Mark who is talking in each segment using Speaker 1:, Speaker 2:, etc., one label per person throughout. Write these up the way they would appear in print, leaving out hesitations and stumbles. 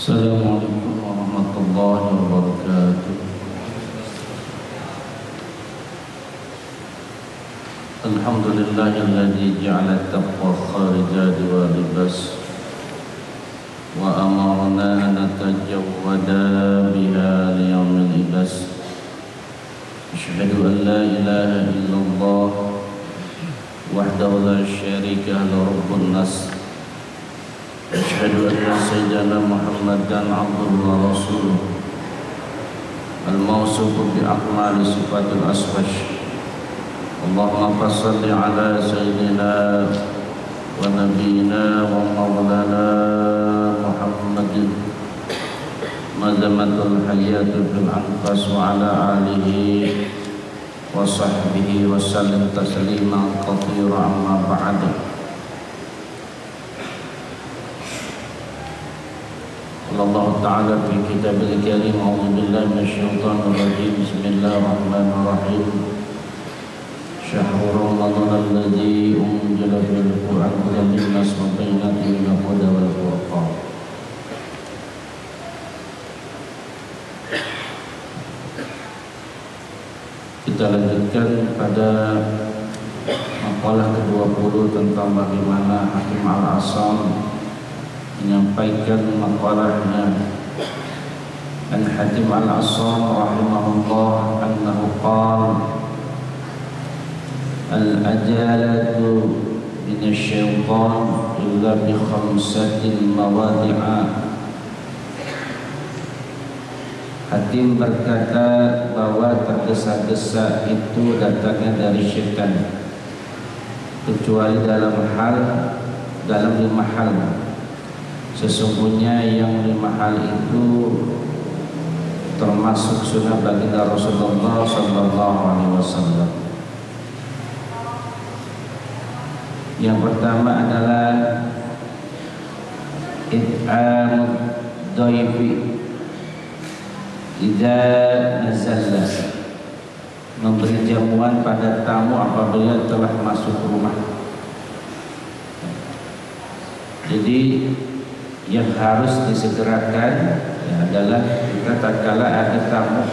Speaker 1: Assalamualaikum warahmatullahi wabarakatuh. Alhamdulillahilladzi ja'ala at-taqwa kharijan wa libas wa amarna an natajawwada biha liyawmil ibas. Asyhadu an la ilaha illallah wahdahu la syarika lahu rabbun nas. Asyhadu anna sayyidana Muhammadan abduhu wa rasuluh al-mawsuuf bi akmali sifatil aswash. Allahumma shalli ala sayyidina wa nabiyyina wa maulana Muhammadin mazamatul hayatu bil anfas wa ala alihi wa sahbihi wa sallim tasliman katsira amma ba'du. Allah Ta'ala fi kitabil karim. A'udzu billahi minasyaitonir rajim. Bismillahirrahmanirrahim. Syahrul Ramadan alladzi unzila fil Qur'an hudan linnas wa bayyinatin minal huda wal furqan. Kita lanjutkan pada makalah ke-20 tentang bagaimana Hakim Al-Asam menyampaikan maqalahnya. An Hatim Al-Asam rahimahullah annahu qala al-ajalatu minasyaitan illa bi khamsatin mawadi'a. Hatim berkata bahwa tergesa-gesa itu datangnya dari syaitan, kecuali dalam 5 hal. Sesungguhnya yang 5 hal itu termasuk sunnah baginda Rasulullah sallallahu alaihi wasallam. Yang pertama adalah it'am dhaifi idza nazalla, memberi jamuan pada tamu apabila telah masuk rumah. Jadi yang harus disegerakan adalah kita tatkala ada tamu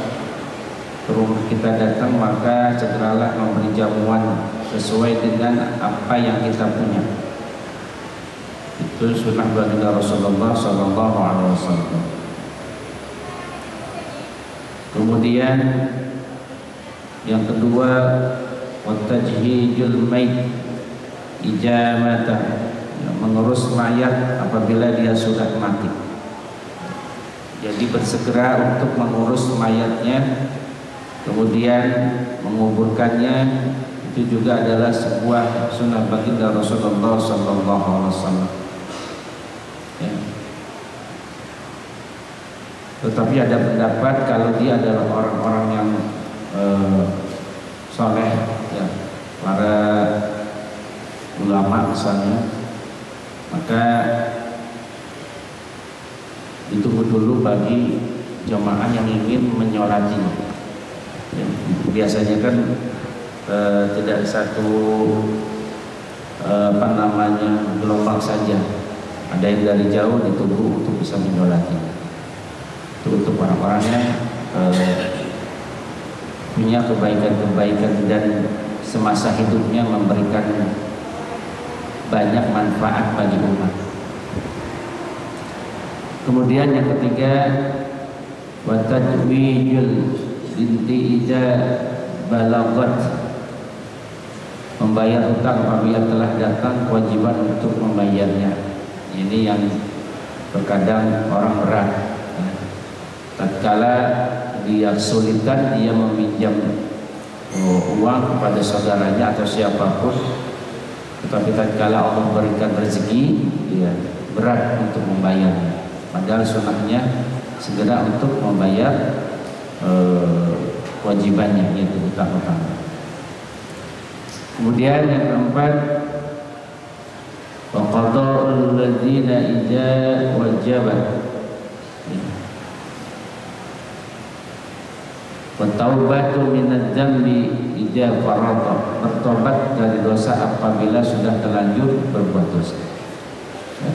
Speaker 1: ke rumah kita datang, maka segeralah memberi jamuan sesuai dengan apa yang kita punya. Itu sunnah baginda Rasulullah sallallahu alaihi wasallam. Kemudian yang kedua, wa tajhijul mait ijamatan, mengurus mayat apabila dia sudah mati. Jadi bersegera untuk mengurus mayatnya, kemudian menguburkannya. Itu juga adalah sebuah sunnah baginda Rasulullah sallallahu alaihi wasallam. Ya. Tetapi ada pendapat kalau dia adalah orang-orang yang soleh, ya, para ulama misalnya, maka ditunggu dulu bagi jamaah yang ingin menyolatinya. Ya, biasanya kan tidak satu gelombang saja. Ada yang dari jauh ditunggu untuk bisa menyolati. Itu untuk orang-orang yang punya kebaikan-kebaikan dan semasa hidupnya memberikan banyak manfaat bagi umat. Kemudian yang ketiga, wa tadwijul binti idza balagat, membayar hutang apabila telah datang, kewajiban untuk membayarnya. Ini yang terkadang orang berat. Tatkala dia kesulitan, dia meminjam uang kepada saudaranya atau siapapun, tetapi tatkala Allah berikan rezeki, dia berat untuk membayarnya. Padahal sunnahnya segera untuk membayar kewajibannya, yaitu hutang-hutang. Kemudian yang keempat, wa qada'ul ladzina idza wajabat, wa taubatu minadz dzambi idza farada, bertobat dari dosa apabila sudah terlanjur berbuat dosa. Ya.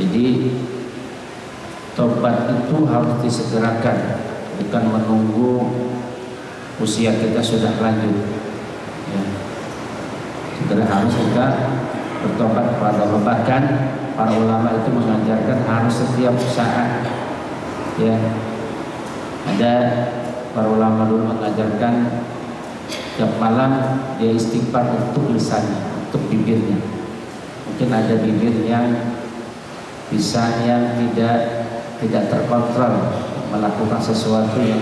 Speaker 1: Jadi tobat itu harus disegerakan, bukan menunggu usia kita sudah lanjut. Ya. Segera harus kita bertobat kepada Allah. Bahkan para ulama itu mengajarkan harus setiap saat. Ya, ada para ulama dulu mengajarkan tiap malam dia istighfar untuk lisannya, untuk bibirnya. Mungkin ada bibir yang lisan yang tidak terkontrol melakukan sesuatu yang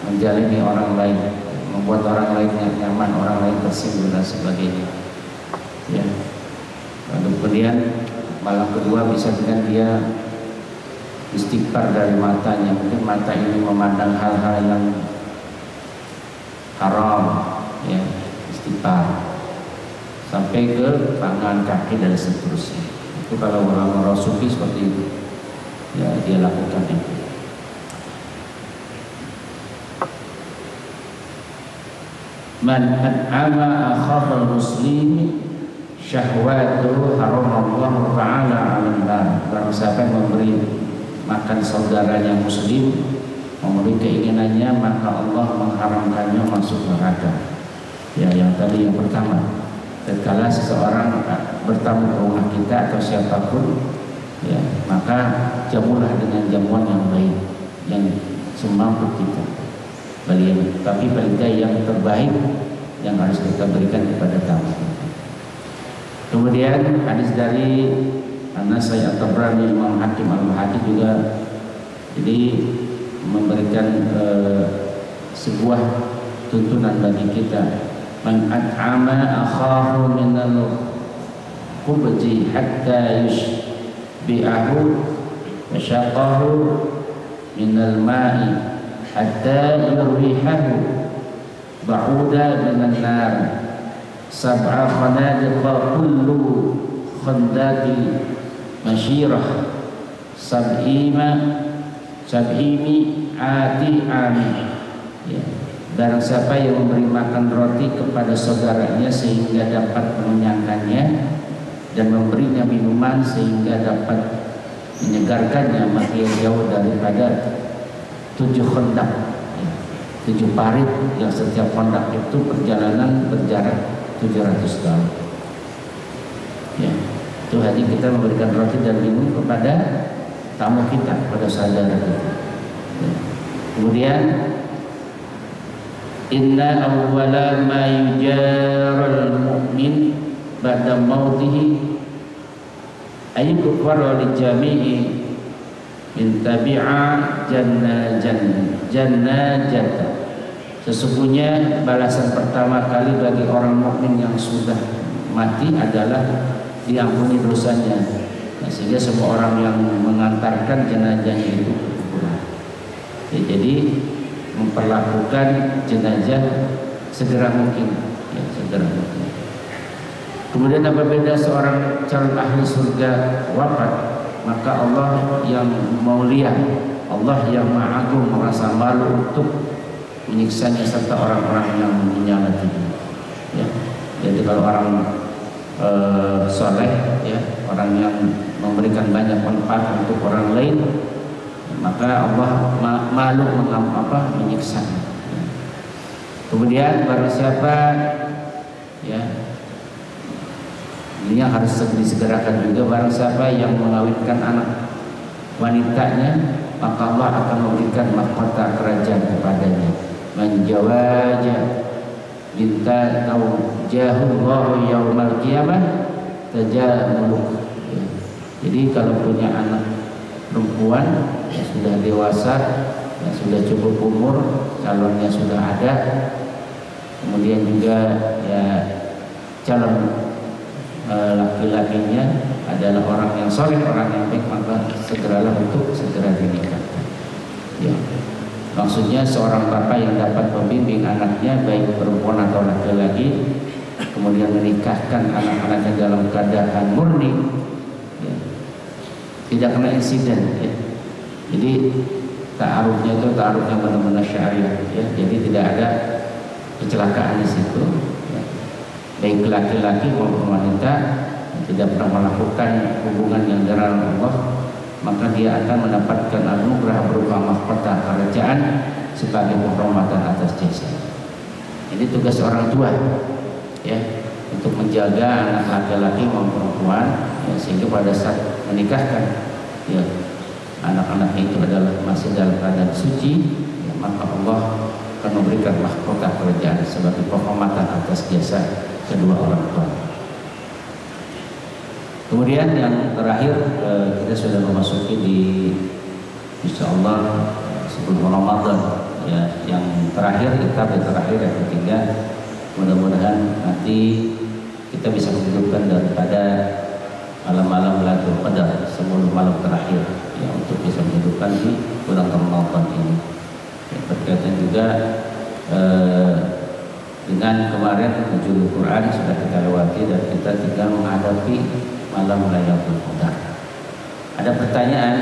Speaker 1: menjalani orang lain, membuat orang lain yang nyaman, orang lain tersinggung dan sebagainya. Ya. Lalu kemudian malam kedua bisa dengan dia istighfar dari matanya. Mungkin mata ini memandang hal-hal yang haram, ya, istighfar sampai ke tangan, kaki dan seterusnya. Itu kalau orang-orang sufi seperti itu, ya, dia lakukan itu. Man an'ama akhafal muslim syahwatu haramallahu ta'ala 'alan nar. Barang siapa yang memberi makan saudaranya muslim, memberi keinginannya, maka Allah mengharamkannya masuk neraka. Ya, yang tadi yang pertama, tatkala seseorang bertamu ke rumah kita atau siapapun, ya, maka jamulah dengan jamuan yang baik, yang semampu kita. Tapi paling yang terbaik yang harus kita berikan kepada tamu. Kemudian hadis dari Anas At-Tabrani, Imam Hakim Al-Hakim juga jadi memberikan sebuah tuntunan bagi kita. Man at'ama akhahu minal khubzi hatta yushbi'ahu wa syaqahu minal ma'i hatta yurwihahu ba'uda minan nar sab'a khanadiqa kullu khandaqi masyirah sab'imi ati ami. Ya. Barang siapa yang memberi makan roti kepada saudaranya sehingga dapat mengenyangkannya dan memberinya minuman sehingga dapat menyegarkannya, maka ia jauh daripada 7 khandak, ya, 7 parit yang setiap khandak itu perjalanan berjarak 700 tahun. Ya, itu hanya kita memberikan roti dan minum kepada tamu kita, kepada saudara kita. Ya. Kemudian inna awwala ma yujaral mu'min ba'da mautihi ayyukfar li jami'i min tabi'a jannajata. Sesungguhnya balasan pertama kali bagi orang mukmin yang sudah mati adalah diampuni dosanya. Nah, sehingga semua orang yang mengantarkan jenazahnya itu berkurang. Ya, jadi memperlakukan jenazah segera mungkin, ya, segera mungkin. Kemudian apabila seorang calon ahli surga wafat, maka Allah yang mulia, Allah yang maha agung merasa malu untuk menyiksanya serta orang-orang yang menyalahkannya. Ya, jadi kalau orang soleh, ya, orang yang memberikan banyak manfaat untuk orang lain, maka Allah malu menyiksa. Ya. Kemudian barang siapa, ya, ini yang harus disegerakan juga, barang siapa yang mengawinkan anak wanitanya, maka Allah akan memberikan mahkota kerajaan kepadanya. Menjawaja binta taujahullahu yaumal qiyamah tajamuluk. Jadi kalau punya anak perempuan yang sudah dewasa, yang sudah cukup umur, calonnya sudah ada, kemudian juga ya calon laki-lakinya adalah orang yang soleh, orang yang baik, maka segeralah untuk segera dinikahkan. Ya. Maksudnya seorang bapak yang dapat membimbing anaknya baik perempuan atau laki-laki, kemudian menikahkan anak-anaknya dalam keadaan murni, ya, tidak kena insiden, ya. Jadi ta'arufnya itu ta'arufnya benar-benar syariah, ya. Jadi tidak ada kecelakaan di situ, ya. Baik laki-laki maupun wanita tidak pernah melakukan hubungan yang dilarang Allah, maka dia akan mendapatkan anugerah berupa mahkota kerajaan sebagai penghormatan atas jasa. Ini tugas orang tua, ya, untuk menjaga anak laki-laki maupun perempuan, ya, sehingga pada saat menikahkan, ya, anak-anak itu adalah masih dalam keadaan suci, ya, maka Allah akan memberikan mahkota kerajaan sebagai penghormatan atas jasa kedua orang tua. Kemudian yang terakhir, kita sudah memasuki di insyaallah sebelum Ramadan, ya, yang terakhir, etap yang terakhir, yang ketiga. Mudah-mudahan nanti kita bisa menghidupkan daripada malam-malam Lailatul Qadar sebelum malam terakhir, ya, untuk bisa menghidupkan di bulan Ramadan ini. Ya, berkaitan juga dengan kemarin nuzul Quran sudah kita lewati dan kita tinggal menghadapi malam Lailatul Qadar. Ada pertanyaan,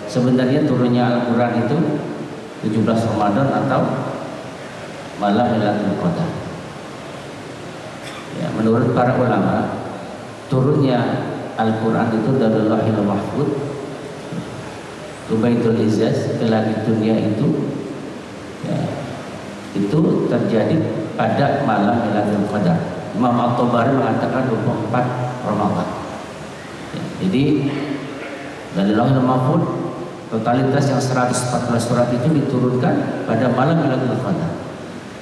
Speaker 1: sebenarnya turunnya Al-Quran itu 17 Ramadan atau malam Lailatul Qadar? Ya, menurut para ulama, turunnya Al-Quran itu dari Lauhul Mahfuz ke Baitul Izzaz, ke langit dunia itu, ya, itu terjadi pada malam Lailatul Qadar. Imam At-Tabari mengatakan 24 Ramadan. Ya, jadi dari Lauhul Mahfuz totalitas yang 114 surat itu diturunkan pada malam Lailatul Qadar.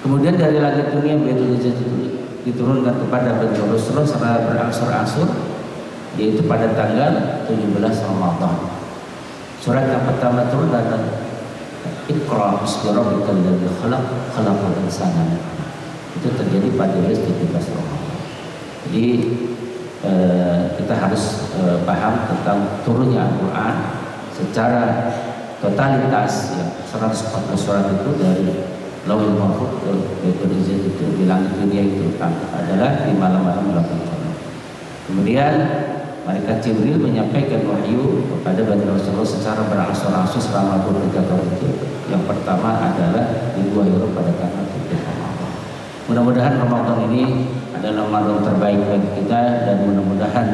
Speaker 1: Kemudian dari langit dunia Baitul Izzaz itu diturunkan kepada Bani Rasul secara berangsur-angsur, yaitu pada tanggal 17 Ramadan. Surat yang pertama turun adalah Iqra bismi rabbikal ladzi khalaq, khalaqal insana. Itu terjadi pada 17 Ramadan. Jadi kita harus paham tentang turunnya Al-Quran secara totalitas, ya, 140 surat itu dari Lauhul Mahfuz ke Baitul Izzaz itu di langit dunia itu adalah di malam-malam Ramadan. Kemudian malaikat Jibril menyampaikan wahyu kepada Bani Rasulullah secara berangsur-angsur selama 23 tahun itu. Yang pertama adalah diwahyukan pada tanggal 7 Ramadan. Mudah-mudahan Ramadan ini adalah Ramadan terbaik bagi kita, dan mudah-mudahan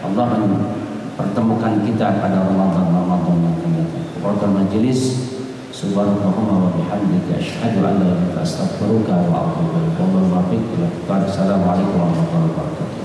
Speaker 1: Allah mempertemukan kita pada Ramadan yang akan datang. Qur'an majelis. Subhanallahumma wa bihamdika asyhadu an la ilaha illa anta astaghfiruka wa atubu ilaik. Assalamualaikum warahmatullahi wabarakatuh.